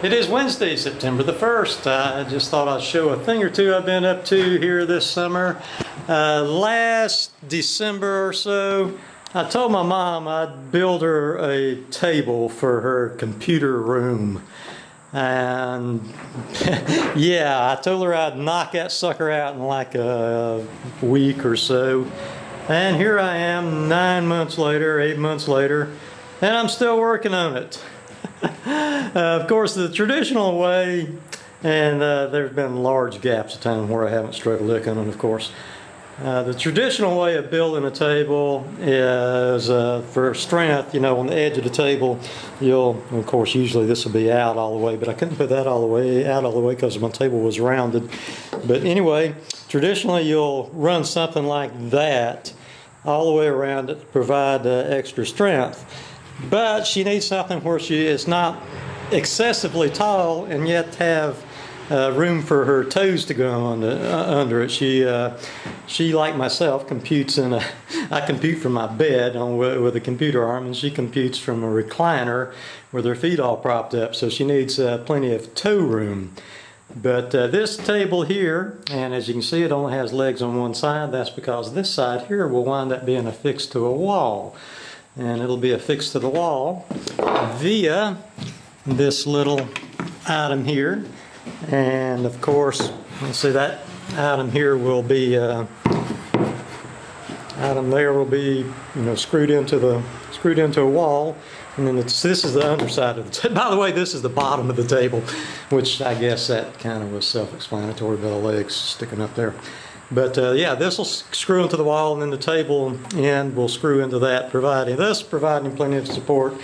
It is Wednesday, September the 1st. I just thought I'd show a thing or two I've been up to here this summer. Last December or so, I told my mom I'd build her a table for her computer room. And yeah, I told her I'd knock that sucker out in like a week or so. And here I am 9 months later, 8 months later, and I'm still working on it. Of course, the traditional way, and there's been large gaps of time where I haven't struck a lick on it, of course. The traditional way of building a table is for strength, you know, on the edge of the table, of course, usually this will be out all the way, but I couldn't put that all the way out all the way because my table was rounded. But anyway, traditionally you'll run something like that all the way around it to provide extra strength. But she needs something where she is not excessively tall and yet have room for her toes to go on under it. She, like myself, computes in I compute from my bed with a computer arm, and she computes from a recliner with her feet all propped up. So she needs plenty of toe room. But this table here, and as you can see, it only has legs on one side. That's because this side here will wind up being affixed to a wall. And it'll be affixed to the wall via this little item here. And of course, let's see, that item here will be item there will be, you know, screwed into a wall. And then this is the underside of the table. By the way, this is the bottom of the table, which I guess that kind of was self-explanatory by the legs sticking up there. But yeah, this will screw into the wall, and then the table end will screw into that, providing plenty of support.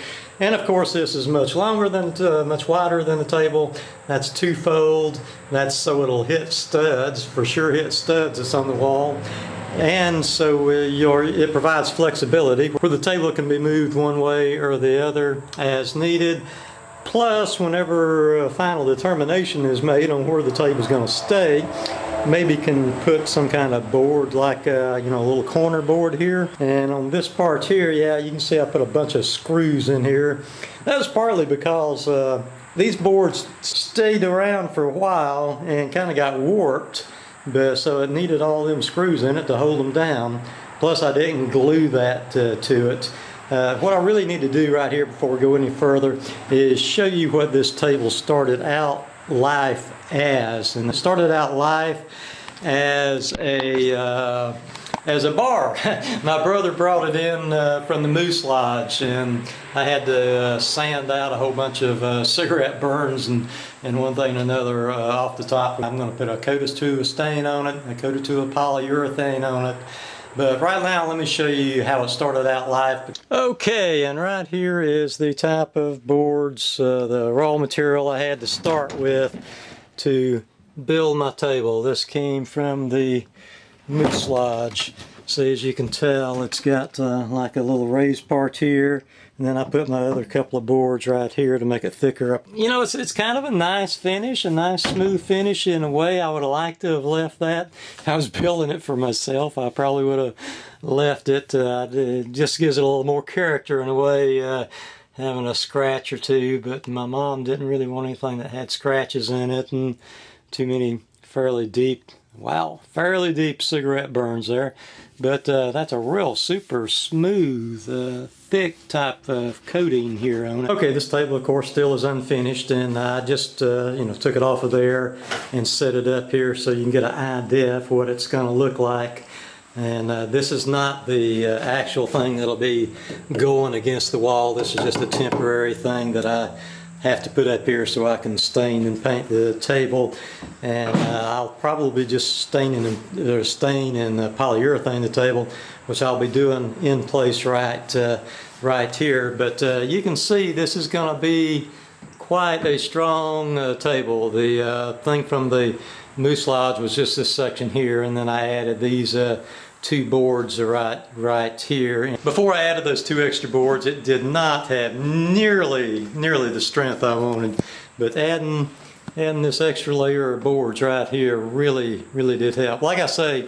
And of course, this is much longer than, much wider than the table. That's twofold. That's so it'll hit studs, for sure hit studs that's on the wall. And so it provides flexibility where the table can be moved one way or the other as needed. Plus, whenever a final determination is made on where the table is going to stay, maybe can put some kind of board like a little corner board here. And on this part here, yeah, you can see I put a bunch of screws in here. That was partly because these boards stayed around for a while and kind of got warped, so it needed all them screws in it to hold them down. Plus I didn't glue that to it. What I really need to do right here before we go any further is show you what this table started out life as. And it started out life as a bar. My brother brought it in from the Moose Lodge, and I had to sand out a whole bunch of cigarette burns and one thing and another off the top. I'm going to put a coat or two of stain on it, a coat or two of polyurethane on it. But right now, let me show you how it started out life. Okay, and right here is the type of boards, the raw material I had to start with to build my table. This came from the Moose Lodge. See, as you can tell, it's got like a little raised part here, and then I put my other couple of boards right here to make it thicker. You know, it's kind of a nice finish, a nice smooth finish in a way. I would have liked to have left that. I was building it for myself. I probably would have left it. It just gives it a little more character in a way, having a scratch or two, but my mom didn't really want anything that had scratches in it and too many fairly deep cigarette burns there. But that's a real super smooth, thick type of coating here on it. Okay, this table of course still is unfinished, and I just took it off of there and set it up here so you can get an idea of what it's going to look like. And this is not the actual thing that'll be going against the wall. This is just a temporary thing that I have to put up here so I can stain and paint the table. And I'll probably just stain and polyurethane the table, which I'll be doing in place right here. But you can see this is going to be quite a strong table. The thing from the Moose Lodge was just this section here, and then I added these two boards right here. Before I added those two extra boards, it did not have nearly the strength I wanted, but adding this extra layer of boards right here really did help. Like I say,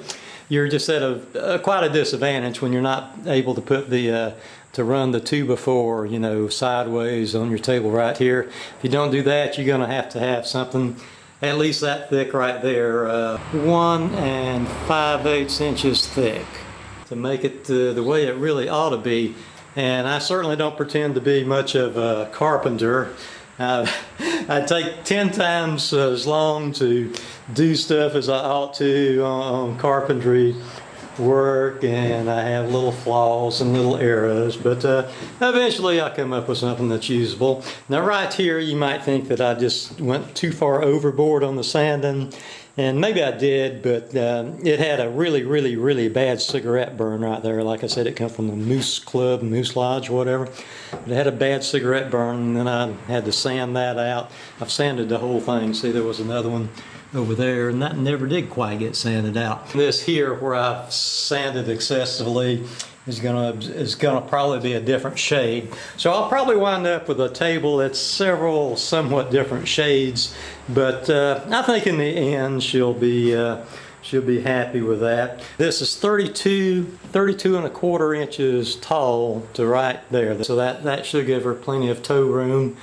you're just at quite a disadvantage when you're not able to put the to run the 2x4, you know, sideways on your table right here. If you don't do that, you're going to have something at least that thick right there, 1 5/8 inches thick, to make it the way it really ought to be. And I certainly don't pretend to be much of a carpenter. I take 10 times as long to do stuff as I ought to on carpentry work, and I have little flaws and little errors, but eventually I come up with something that's usable. Now right here you might think that I just went too far overboard on the sanding, and maybe I did, but it had a really bad cigarette burn right there. Like I said, it came from the Moose Club, Moose Lodge, whatever. But it had a bad cigarette burn, and then I had to sand that out. I've sanded the whole thing. See, there was another one over there, and that never did quite get sanded out. This here, where I've sanded excessively, is gonna probably be a different shade. So I'll probably wind up with a table that's several somewhat different shades, but I think in the end she'll be happy with that. This is 32 1/4 inches tall to right there, so that should give her plenty of toe room,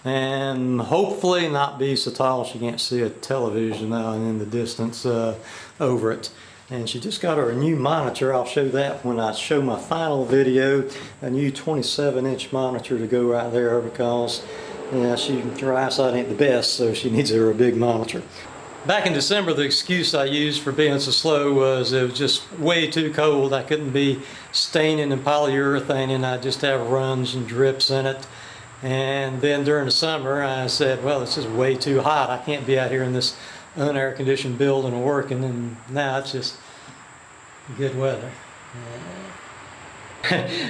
and hopefully not be so tall she can't see a television out in the distance over it. And she just got her a new monitor. I'll show that when I show my final video. A new 27-inch monitor to go right there, because her eyesight ain't the best, so she needs her a big monitor. Back in December, the excuse I used for being so slow was it was just way too cold. I couldn't be staining and polyurethaning. I just have runs and drips in it. And then during the summer, I said, well, it's just way too hot. I can't be out here in this unair conditioned building working, and now it's just good weather.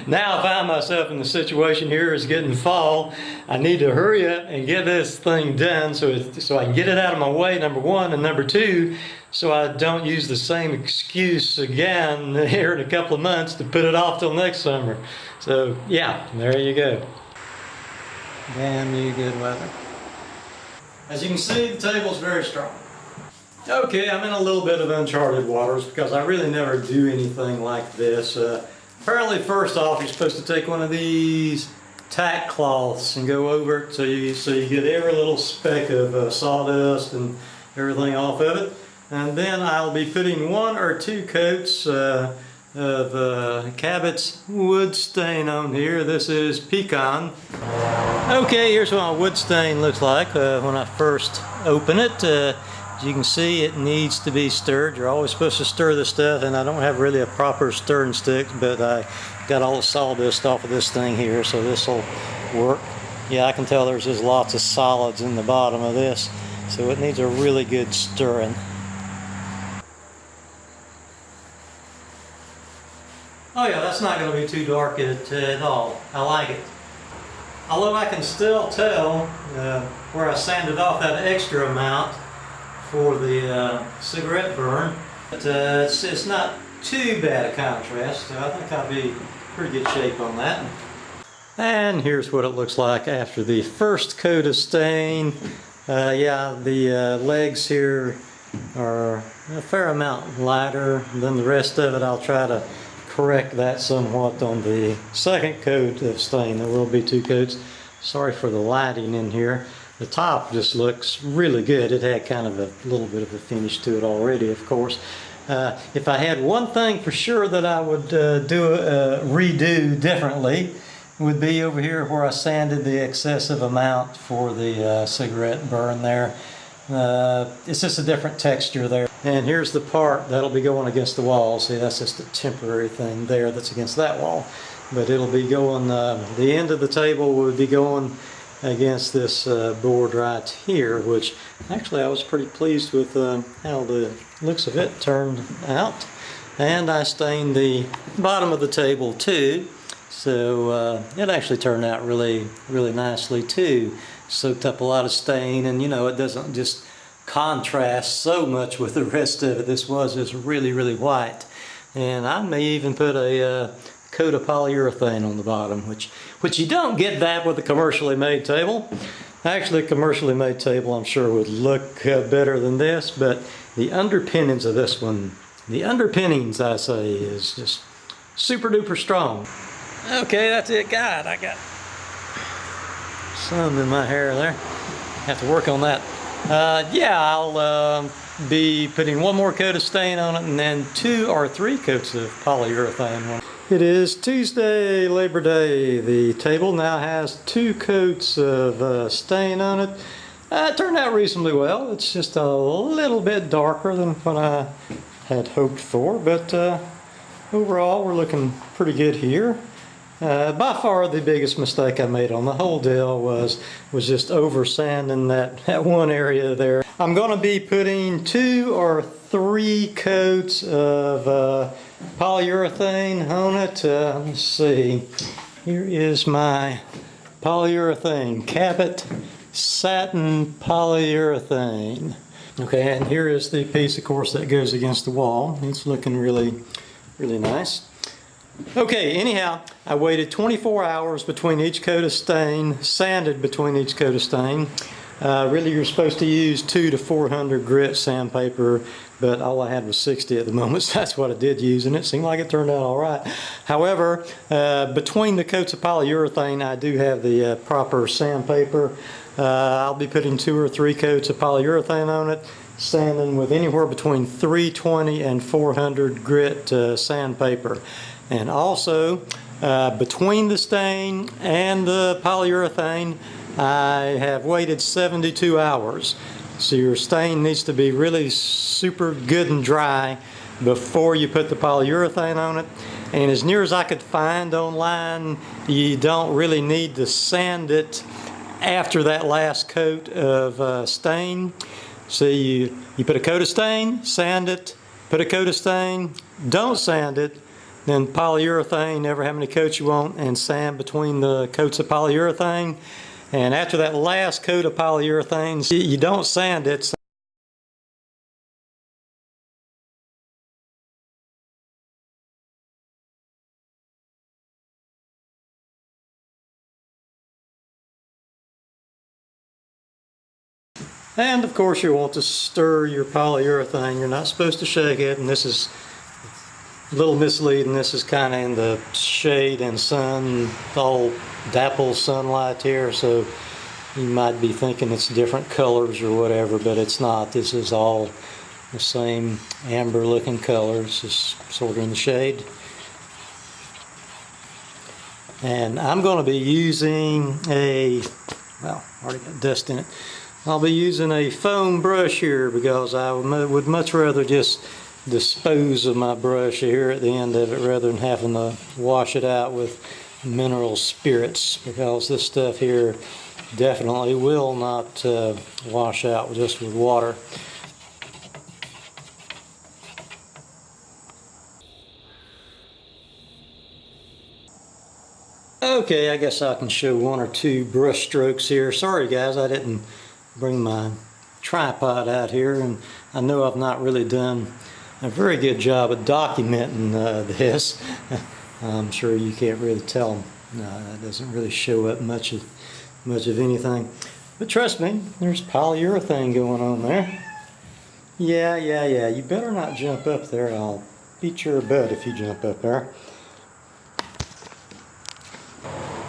Now I find myself in the situation here, it's getting fall. I need to hurry up and get this thing done so I can get it out of my way, number one, and number two, so I don't use the same excuse again here in a couple of months to put it off till next summer. So yeah, there you go. Damn you good weather. As you can see, the table's very strong. Okay, I'm in a little bit of uncharted waters because I really never do anything like this. Apparently, first off, you're supposed to take one of these tack cloths and go over it so you get every little speck of sawdust and everything off of it. And then I'll be putting 1 or 2 coats of Cabot's wood stain on here. This is pecan. Okay, here's what my wood stain looks like when I first open it. As you can see, it needs to be stirred. You're always supposed to stir this stuff, and I don't have really a proper stirring stick, but I got all the sawdust off of this thing here, so this will work. Yeah, I can tell there's just lots of solids in the bottom of this, so it needs a really good stirring. Oh yeah, that's not going to be too dark at all. I like it. Although I can still tell where I sanded off that extra amount for the cigarette burn, but it's not too bad a contrast, so I think I'll be in pretty good shape on that. And here's what it looks like after the first coat of stain. Yeah, the legs here are a fair amount lighter than the rest of it. I'll try to correct that somewhat on the second coat of stain. There will be 2 coats. Sorry for the lighting in here. The top just looks really good. It had kind of a little bit of a finish to it already, of course. If I had one thing for sure that I would redo differently, would be over here where I sanded the excessive amount for the cigarette burn there. It's just a different texture there. And here's the part that'll be going against the wall. See, that's just a temporary thing there that's against that wall. But it'll be going, the end of the table would be going against this board right here, which actually I was pretty pleased with how the looks of it turned out. And I stained the bottom of the table too, so it actually turned out really nicely too. Soaked up a lot of stain, and you know, it doesn't just contrast so much with the rest of it. This was just really white, and I may even put a coat of polyurethane on the bottom, which you don't get that with a commercially made table. Actually, a commercially made table I'm sure would look better than this, but the underpinnings of this one, the underpinnings I say, is just super duper strong. Okay, that's it. God, I got some in my hair there. Have to work on that. Yeah, I'll be putting one more coat of stain on it and then 2 or 3 coats of polyurethane. It is Tuesday, Labor Day. The table now has 2 coats of stain on it. It turned out reasonably well. It's just a little bit darker than what I had hoped for, but overall we're looking pretty good here. By far the biggest mistake I made on the whole deal was just over sanding that one area there. I'm going to be putting 2 or 3 coats of polyurethane on it. Let's see, here is my polyurethane, Cabot satin polyurethane. Okay, and here is the piece, of course, that goes against the wall. It's looking really nice. Okay, anyhow, I waited 24 hours between each coat of stain, sanded between each coat of stain. Really, you're supposed to use 200 to 400 grit sandpaper, but all I had was 60 at the moment, so that's what I did use, and it seemed like it turned out all right. However, between the coats of polyurethane, I do have the proper sandpaper. I'll be putting 2 or 3 coats of polyurethane on it, sanding with anywhere between 320 and 400 grit sandpaper. And also, between the stain and the polyurethane, I have waited 72 hours. So your stain needs to be really super good and dry before you put the polyurethane on it. And as near as I could find online, you don't really need to sand it after that last coat of stain. So you put a coat of stain, sand it, put a coat of stain, don't sand it, then polyurethane, ever how many coats you want, and sand between the coats of polyurethane. And after that last coat of polyurethane, you don't sand it. And of course you want to stir your polyurethane. You're not supposed to shake it, and this is a little misleading. This is kind of in the shade and sun, all dapple sunlight here, so you might be thinking it's different colors or whatever, but it's not. This is all the same amber looking colors, just sort of in the shade. And I'm going to be using well, already got dust in it. I'll be using a foam brush here because I would much rather just dispose of my brush here at the end of it rather than having to wash it out with mineral spirits, because this stuff here definitely will not wash out just with water. Okay, I guess I can show 1 or 2 brush strokes here. Sorry guys, I didn't bring my tripod out here, and I know I've not really done a very good job of documenting this. I'm sure you can't really tell. It doesn't really show up much of anything. But trust me, there's polyurethane going on there. Yeah. You better not jump up there. I'll beat your butt if you jump up there.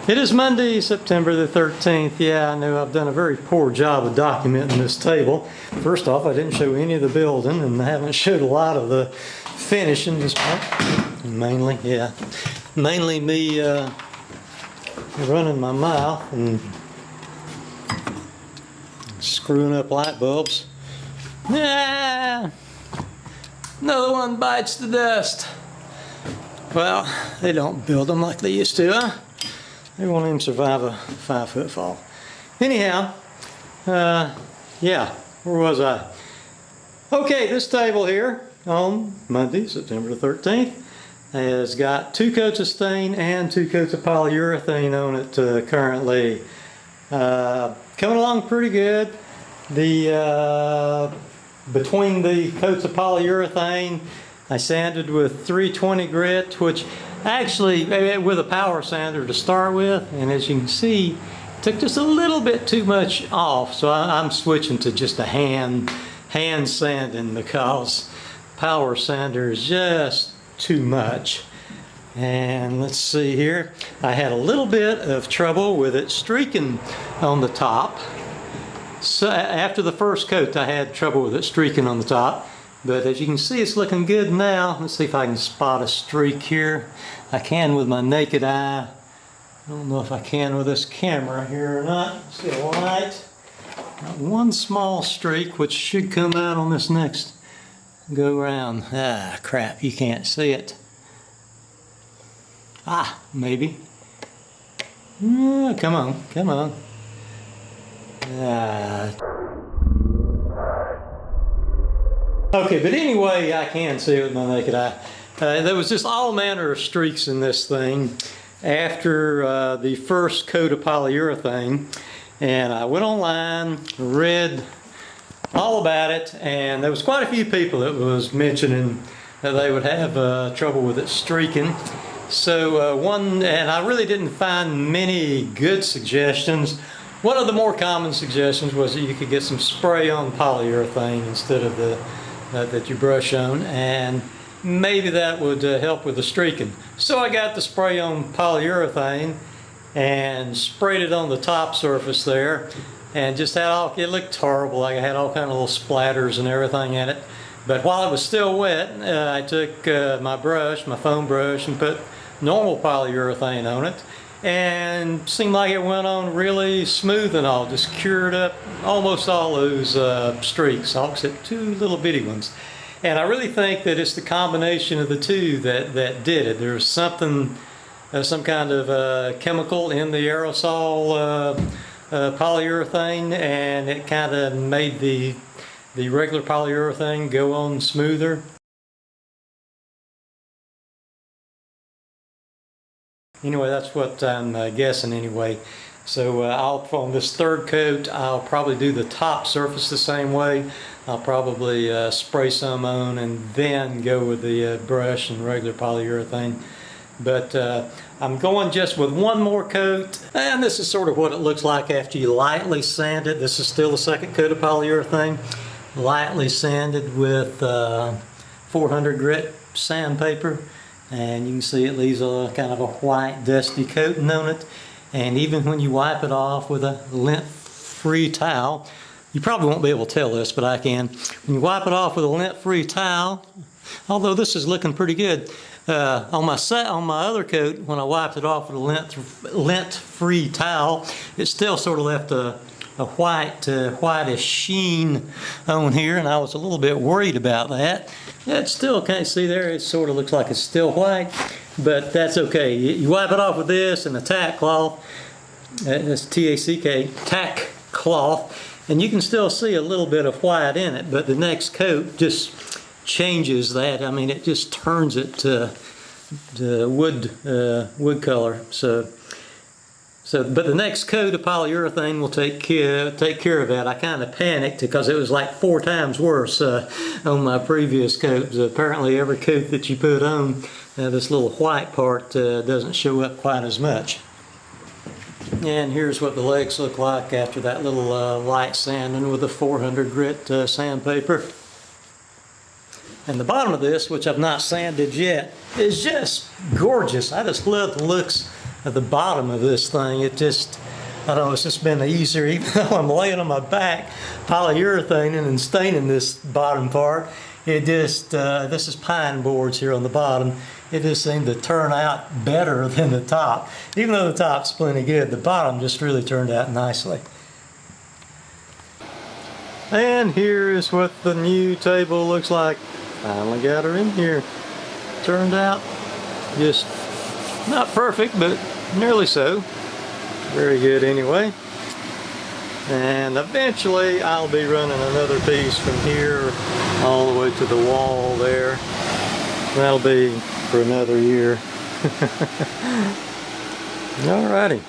It is Monday, September the 13th. Yeah, I know I've done a very poor job of documenting this table. First off, I didn't show any of the building, and I haven't showed a lot of the finishing this part. Mainly me running my mouth and screwing up light bulbs. Yeah, another one bites the dust. Well, they don't build them like they used to, huh? They won't even survive a 5-foot fall. Anyhow, yeah, where was I? Okay, this table here on Monday, September the 13th, has got 2 coats of stain and 2 coats of polyurethane on it currently. Coming along pretty good. Between the coats of polyurethane, I sanded with 320 grit, which actually with a power sander to start with, and as you can see, took just a little bit too much off, so I'm switching to just a hand sanding because power sander is just too much. And let's see here. I had a little bit of trouble with it streaking on the top. So after the first coat, I had trouble with it streaking on the top. But as you can see, it's looking good now. Let's see if I can spot a streak here. I can with my naked eye. I don't know if I can with this camera here or not. Let's get a light. Got one small streak, which should come out on this next go round. Ah, crap, you can't see it. Ah, maybe. Come on, come on. Okay, but anyway, I can see it with my naked eye. There was just all manner of streaks in this thing after the first coat of polyurethane. And I went online, read all about it, and there was quite a few people that was mentioning that they would have trouble with it streaking. So and I really didn't find many good suggestions. One of the more common suggestions was that you could get some spray-on polyurethane instead of the that you brush on, and maybe that would help with the streaking. So I got the spray-on polyurethane and sprayed it on the top surface there, and just had all, it looked horrible. Like I had all kind of little splatters and everything in it. But while it was still wet, I took my brush, my foam brush, and put normal polyurethane on it, and seemed like it went on really smooth and all, just cured up almost all those streaks, all except two little bitty ones. And I really think that it's the combination of the two that did it. There was something, some kind of chemical in the aerosol polyurethane, and it kind of made the regular polyurethane go on smoother. Anyway, that's what I'm guessing anyway. So on this third coat, I'll probably do the top surface the same way. I'll probably spray some on and then go with the brush and regular polyurethane. But I'm going just with one more coat, and this is sort of what it looks like after you lightly sand it. This is still the second coat of polyurethane, lightly sanded with 400 grit sandpaper, and you can see it leaves a kind of a white dusty coating on it. And even when you wipe it off with a lint-free towel, you probably won't be able to tell this, but I can. When you wipe it off with a lint-free towel, although this is looking pretty good, on my other coat, when I wiped it off with a lint-free towel, it still sort of left a whitish sheen on here, and I was a little bit worried about that. It still can't see there. It sort of looks like it's still white, but that's okay. You wipe it off with this and a tack cloth. That's T-A-C-K, tack cloth, and you can still see a little bit of white in it, but the next coat just changes that. I mean, it just turns it to wood color. But the next coat of polyurethane will take care of that. I kind of panicked because it was like 4 times worse on my previous coat. Apparently every coat that you put on, this little white part doesn't show up quite as much. And here's what the legs look like after that little light sanding with a 400 grit sandpaper. And the bottom of this, which I've not sanded yet, is just gorgeous. I just love the looks at the bottom of this thing. It just, I don't know, it's just been easier, even though I'm laying on my back polyurethane and staining this bottom part. It just, this is pine boards here on the bottom. It just seemed to turn out better than the top. Even though the top's plenty good, the bottom just really turned out nicely. And here is what the new table looks like. Finally got her in here. Turned out just not perfect, but nearly so. Very good anyway. And eventually I'll be running another piece from here all the way to the wall there. That'll be for another year. Alrighty.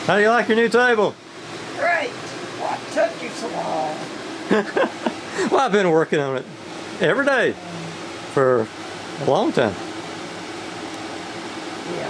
How do you like your new table? Great. What took you so long? Well, I've been working on it every day for a long time. Yeah.